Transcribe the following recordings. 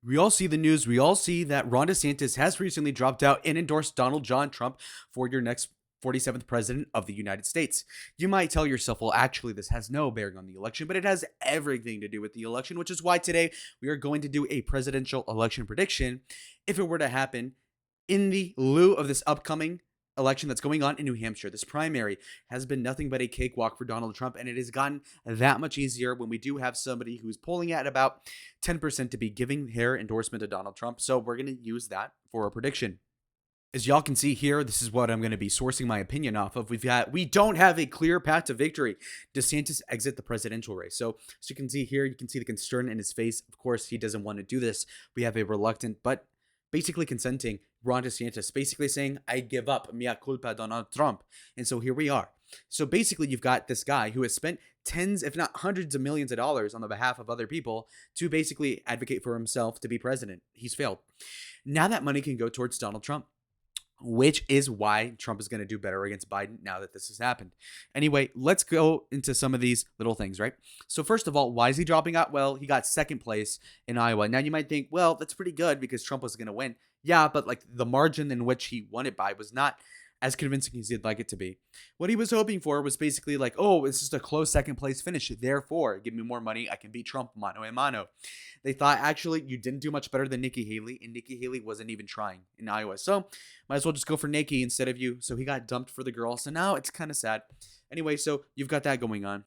We all see the news. We all see that Ron DeSantis has recently dropped out and endorsed Donald John Trump for your next 47th president of the United States. You might tell yourself, well, actually, this has no bearing on the election, but it has everything to do with the election, which is why today we are going to do a presidential election prediction if it were to happen in the lieu of this upcoming election that's going on in New Hampshire. This primary has been nothing but a cakewalk for Donald Trump, and it has gotten that much easier when we do have somebody who's polling at about 10% to be giving their endorsement to Donald Trump. So we're going to use that for a prediction. As y'all can see here, this is what I'm going to be sourcing my opinion off of. We don't have a clear path to victory. DeSantis exit the presidential race. So as you can see here, you can see the concern in his face. Of course, he doesn't want to do this. We have a reluctant but basically consenting Ron DeSantis, basically saying, I give up, mea culpa, Donald Trump. And so here we are. So basically, you've got this guy who has spent tens, if not hundreds of millions of dollars on the behalf of other people to basically advocate for himself to be president. He's failed. Now that money can go towards Donald Trump, which is why Trump is going to do better against Biden now that this has happened. Anyway, let's go into some of these little things, right? So first of all, why is he dropping out? Well, he got second place in Iowa. Now you might think, well, that's pretty good because Trump was going to win. Yeah, but like the margin in which he won it by was not as convincing as he'd like it to be. What he was hoping for was basically like, oh, it's just a close second place finish. Therefore, give me more money. I can beat Trump mano a mano. They thought, actually, you didn't do much better than Nikki Haley, and Nikki Haley wasn't even trying in Iowa. So might as well just go for Nikki instead of you. So he got dumped for the girl. So now it's kind of sad. Anyway, so you've got that going on.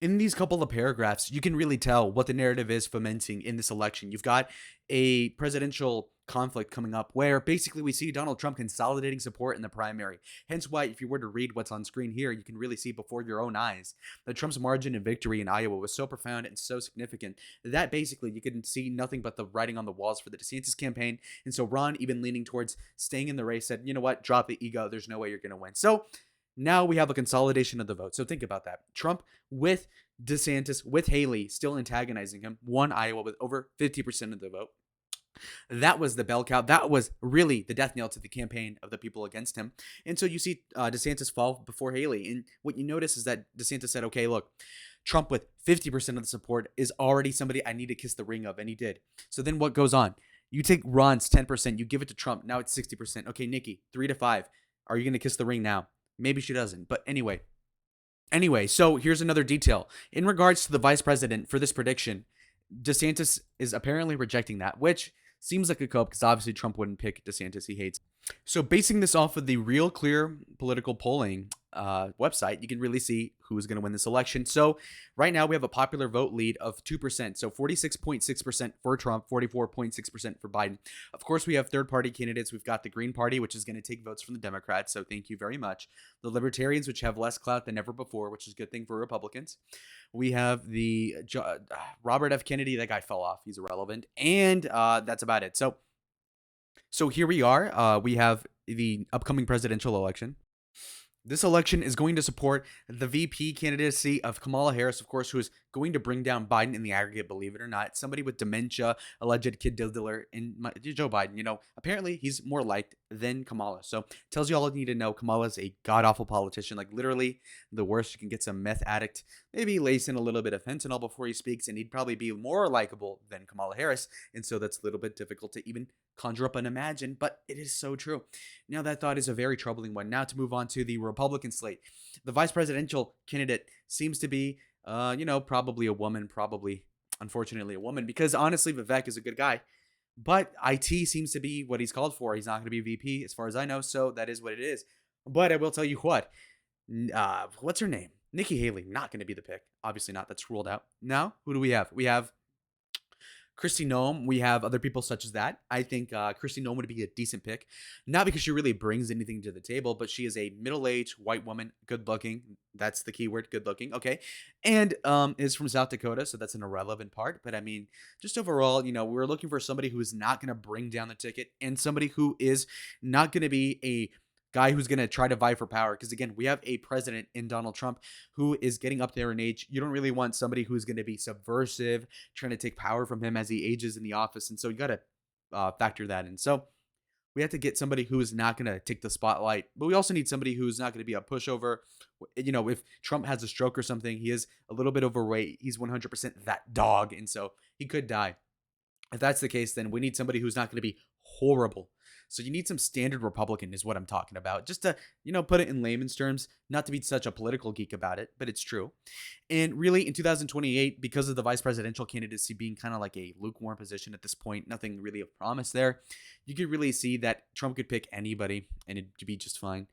In these couple of paragraphs, you can really tell what the narrative is fomenting in this election. You've got a presidential conflict coming up where basically we see Donald Trump consolidating support in the primary. Hence why, if you were to read what's on screen here, you can really see before your own eyes that Trump's margin of victory in Iowa was so profound and so significant that basically you could see nothing but the writing on the walls for the DeSantis campaign. And so Ron, even leaning towards staying in the race, said, you know what, drop the ego. There's no way you're going to win. So now we have a consolidation of the vote. So think about that. Trump with DeSantis, with Haley still antagonizing him, won Iowa with over 50% of the vote. That was the bell cow. That was really the death knell to the campaign of the people against him. And so you see DeSantis fall before Haley. And what you notice is that DeSantis said, okay, look, Trump with 50% of the support is already somebody I need to kiss the ring of. And he did. So then what goes on? You take Ron's 10%, you give it to Trump. Now it's 60%. Okay, Nikki, 3-5. Are you going to kiss the ring now? Maybe she doesn't. But anyway, so here's another detail. In regards to the vice president for this prediction, DeSantis is apparently rejecting that, which seems like a cope because obviously Trump wouldn't pick DeSantis. He hates. So basing this off of the Real Clear political polling website, you can really see who is going to win this election. So right now we have a popular vote lead of 2%. So 46.6% for Trump, 44.6% for Biden. Of course, we have third party candidates. We've got the Green Party, which is going to take votes from the Democrats. So thank you very much. The Libertarians, which have less clout than ever before, which is a good thing for Republicans. We have the Robert F. Kennedy. That guy fell off. He's irrelevant. And that's about it. So here we are. We have the upcoming presidential election. This election is going to support the VP candidacy of Kamala Harris, of course, who is going to bring down Biden in the aggregate, believe it or not. Somebody with dementia, alleged kid diddler, and Joe Biden, apparently he's more liked than Kamala. So tells you all you need to know. Kamala's a god-awful politician, like literally the worst. You can get some meth addict, maybe lace in a little bit of fentanyl before he speaks, and he'd probably be more likable than Kamala Harris. And so that's a little bit difficult to even conjure up and imagine, but it is so true. Now that thought is a very troubling one. Now to move on to the Republican slate. The vice presidential candidate seems to be, probably a woman, unfortunately, a woman, because honestly, Vivek is a good guy, but IT seems to be what he's called for. He's not going to be VP as far as I know, so that is what it is. But I will tell you what, what's her name? Nikki Haley, not going to be the pick. Obviously not. That's ruled out. Now, who do we have? We have Kristi Noem. We have other people such as that. I think Kristi Noem would be a decent pick. Not because she really brings anything to the table, but she is a middle-aged white woman, good-looking. That's the key word, good-looking. Okay. And is from South Dakota, so that's an irrelevant part. But I mean, just overall, we're looking for somebody who is not going to bring down the ticket and somebody who is not going to be a guy who's going to try to vie for power. Because again, we have a president in Donald Trump who is getting up there in age. You don't really want somebody who's going to be subversive, trying to take power from him as he ages in the office. And so you got to factor that in. So we have to get somebody who is not going to take the spotlight, but we also need somebody who's not going to be a pushover. If Trump has a stroke or something, he is a little bit overweight. He's 100% that dog. And so he could die. If that's the case, then we need somebody who's not going to be horrible. So you need some standard Republican is what I'm talking about. Just to, put it in layman's terms, not to be such a political geek about it, but it's true. And really in 2028, because of the vice presidential candidacy being kind of like a lukewarm position at this point, nothing really of promise there, you could really see that Trump could pick anybody and it'd be just fine.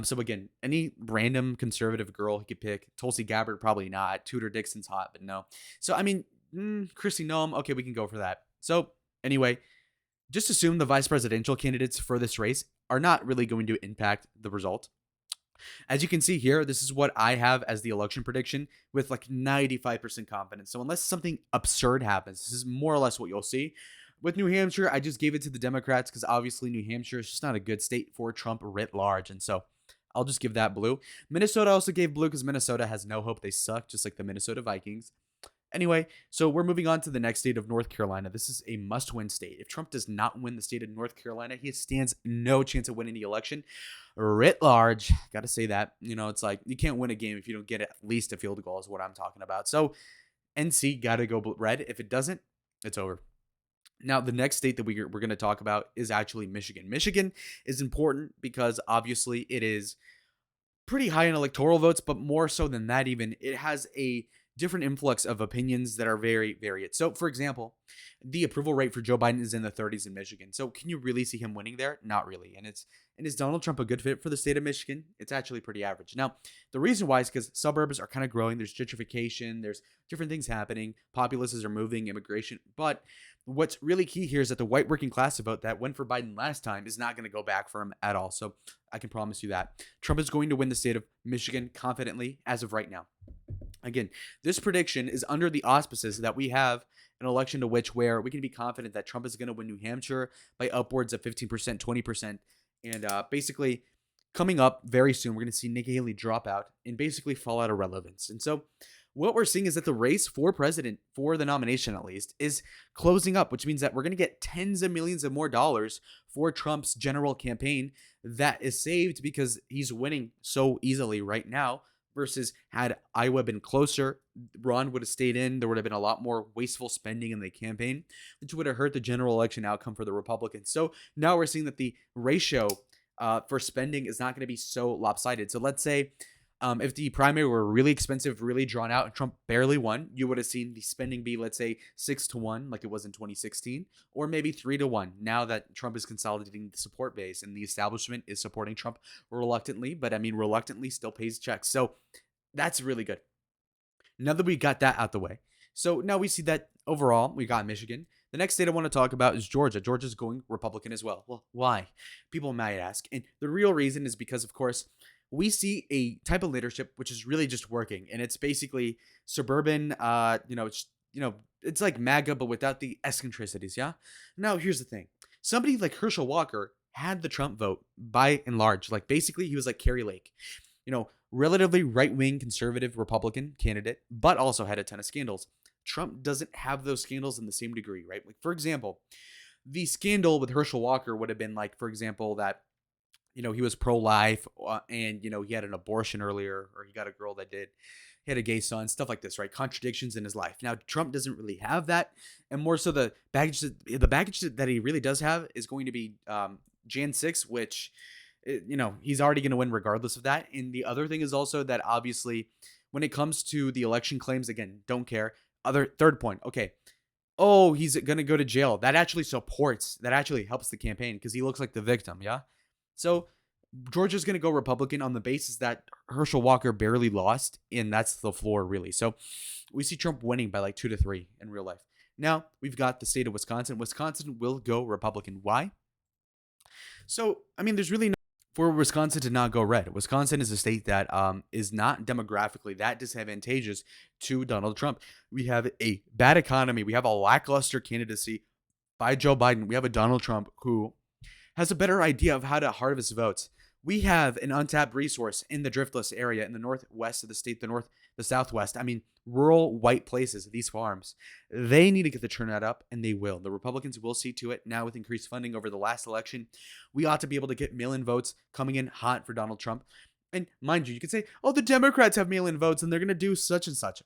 So again, any random conservative girl he could pick. Tulsi Gabbard, probably not. Tudor Dixon's hot, but no. So I mean, Kristi Noem, okay, we can go for that. So anyway, just assume the vice presidential candidates for this race are not really going to impact the result. As you can see here, this is what I have as the election prediction with like 95% confidence. So unless something absurd happens, this is more or less what you'll see. With New Hampshire, I just gave it to the Democrats because obviously New Hampshire is just not a good state for Trump writ large. And so I'll just give that blue. Minnesota also gave blue because Minnesota has no hope. They suck, just like the Minnesota Vikings. Anyway, so we're moving on to the next state of North Carolina. This is a must-win state. If Trump does not win the state of North Carolina, he stands no chance of winning the election. Writ large, got to say that. It's like you can't win a game if you don't get at least a field goal is what I'm talking about. So NC got to go red. If it doesn't, it's over. Now, the next state that we're going to talk about is actually Michigan. Michigan is important because obviously it is pretty high in electoral votes, but more so than that even, it has a different influx of opinions that are very varied. So, for example, the approval rate for Joe Biden is in the 30s in Michigan. So, can you really see him winning there? Not really. And is Donald Trump a good fit for the state of Michigan? It's actually pretty average. Now, the reason why is because suburbs are kind of growing. There's gentrification. There's different things happening. Populaces are moving, immigration. But what's really key here is that the white working class vote that went for Biden last time is not going to go back for him at all. So, I can promise you that. Trump is going to win the state of Michigan confidently as of right now. Again, this prediction is under the auspices that we have an election to where we can be confident that Trump is going to win New Hampshire by upwards of 15%, 20%. And basically, coming up very soon, we're going to see Nikki Haley drop out and basically fall out of relevance. And so what we're seeing is that the race for president, for the nomination at least, is closing up, which means that we're going to get tens of millions of more dollars for Trump's general campaign that is saved because he's winning so easily right now. Versus had Iowa been closer, Ron would have stayed in. There would have been a lot more wasteful spending in the campaign, which would have hurt the general election outcome for the Republicans. So now we're seeing that the ratio for spending is not going to be so lopsided. So let's say if the primary were really expensive, really drawn out, and Trump barely won, you would have seen the spending be, let's say, 6-1, like it was in 2016, or maybe 3-1. Now that Trump is consolidating the support base and the establishment is supporting Trump reluctantly, but I mean, reluctantly still pays checks. So that's really good. Now that we got that out the way. So now we see that overall, we got Michigan. The next state I want to talk about is Georgia. Georgia's going Republican as well. Well, why? People might ask. And the real reason is because, of course, we see a type of leadership which is really just working, and it's basically suburban. It's like MAGA, but without the eccentricities. Yeah. Now here's the thing: somebody like Herschel Walker had the Trump vote by and large. Like basically, he was like Carrie Lake, relatively right-wing conservative Republican candidate, but also had a ton of scandals. Trump doesn't have those scandals in the same degree, right? Like for example, the scandal with Herschel Walker would have been like, for example, that he was pro-life and, he had an abortion earlier, or he got a girl that did. He had a gay son, stuff like this, right? Contradictions in his life. Now, Trump doesn't really have that. And more so the baggage that he really does have is going to be Jan 6, which, he's already going to win regardless of that. And the other thing is also that obviously when it comes to the election claims, again, don't care. Third point. Okay. Oh, he's going to go to jail. That actually helps the campaign because he looks like the victim. Yeah. So Georgia's going to go Republican on the basis that Herschel Walker barely lost, and that's the floor, really. So we see Trump winning by like 2-3 in real life. Now we've got the state of Wisconsin. Wisconsin will go Republican. Why? So, I mean, there's really no for Wisconsin to not go red. Wisconsin is a state that is not demographically that disadvantageous to Donald Trump. We have a bad economy. We have a lackluster candidacy by Joe Biden. We have a Donald Trump who has a better idea of how to harvest votes. We have an untapped resource in the driftless area in the northwest of the state, the southwest. I mean, rural white places, these farms. They need to get the turnout up, and they will. The Republicans will see to it now with increased funding over the last election. We ought to be able to get mail-in votes coming in hot for Donald Trump. And mind you, you could say, oh, the Democrats have mail-in votes, and they're going to do such and such.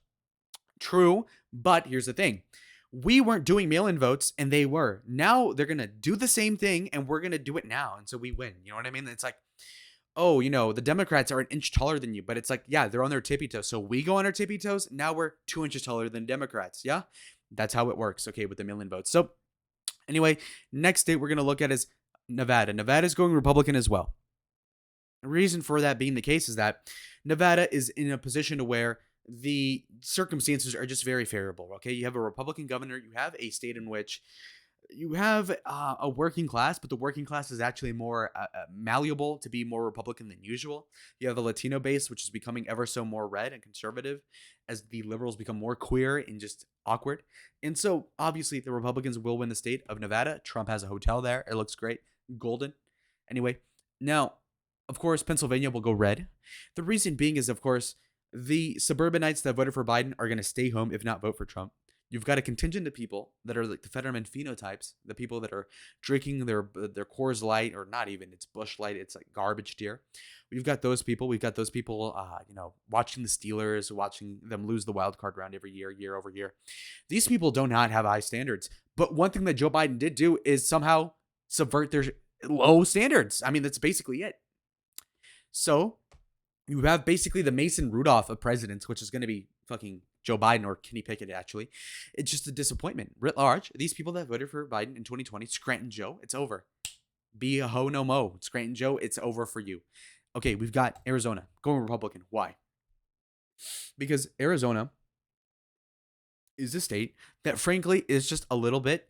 True, but here's the thing. We weren't doing mail-in votes and they were. Now they're going to do the same thing and we're going to do it now. And so we win. You know what I mean? It's like, oh, the Democrats are an inch taller than you, but it's like, yeah, they're on their tippy toes. So we go on our tippy toes. Now we're 2 inches taller than Democrats. Yeah. That's how it works. Okay. With the mail-in votes. So anyway, next state we're going to look at is Nevada. Nevada is going Republican as well. The reason for that being the case is that Nevada is in a position to where the circumstances are just very favorable. Okay, you have a Republican governor. You have a state in which you have a working class, but the working class is actually more malleable to be more Republican than usual. You have the Latino base, which is becoming ever so more red and conservative as the liberals become more queer and just awkward. And so obviously the Republicans will win the state of Nevada. Trump has a hotel there. It looks great. Golden. Anyway, now, of course, Pennsylvania will go red. The reason being is, of course, the suburbanites that voted for Biden are going to stay home if not vote for Trump. You've got a contingent of people that are like the Fetterman phenotypes, the people that are drinking their Coors Light, or not even, it's Busch Light, it's like garbage deer. We've got those people. We've got those people, watching the Steelers, watching them lose the wild card round every year, year over year. These people do not have high standards. But one thing that Joe Biden did do is somehow subvert their low standards. I mean, that's basically it. So you have basically the Mason Rudolph of presidents, which is going to be fucking Joe Biden or Kenny Pickett, actually. It's just a disappointment. Writ large, these people that voted for Biden in 2020, Scranton Joe, it's over. Be a ho no mo. Scranton Joe, it's over for you. Okay, we've got Arizona going Republican. Why? Because Arizona is a state that, frankly, is just a little bit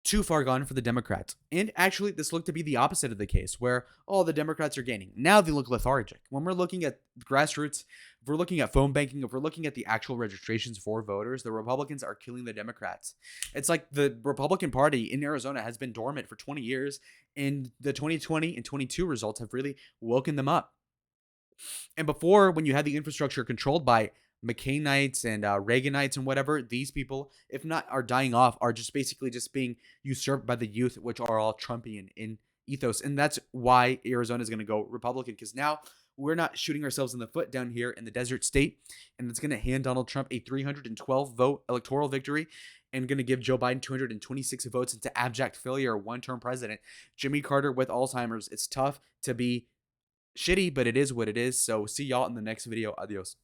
too far gone for the Democrats. And actually, this looked to be the opposite of the case, where, the Democrats are gaining. Now they look lethargic. When we're looking at grassroots, if we're looking at phone banking, if we're looking at the actual registrations for voters, the Republicans are killing the Democrats. It's like the Republican Party in Arizona has been dormant for 20 years, and the 2020 and 22 results have really woken them up. And before, when you had the infrastructure controlled by McCainites and Reaganites and whatever, these people, if not are dying off, are just basically just being usurped by the youth, which are all Trumpian in ethos. And that's why Arizona is going to go Republican, because now we're not shooting ourselves in the foot down here in the desert state. And it's going to hand Donald Trump a 312 vote electoral victory and going to give Joe Biden 226 votes into abject failure, one-term president. Jimmy Carter with Alzheimer's. It's tough to be shitty, but it is what it is. So see y'all in the next video. Adios.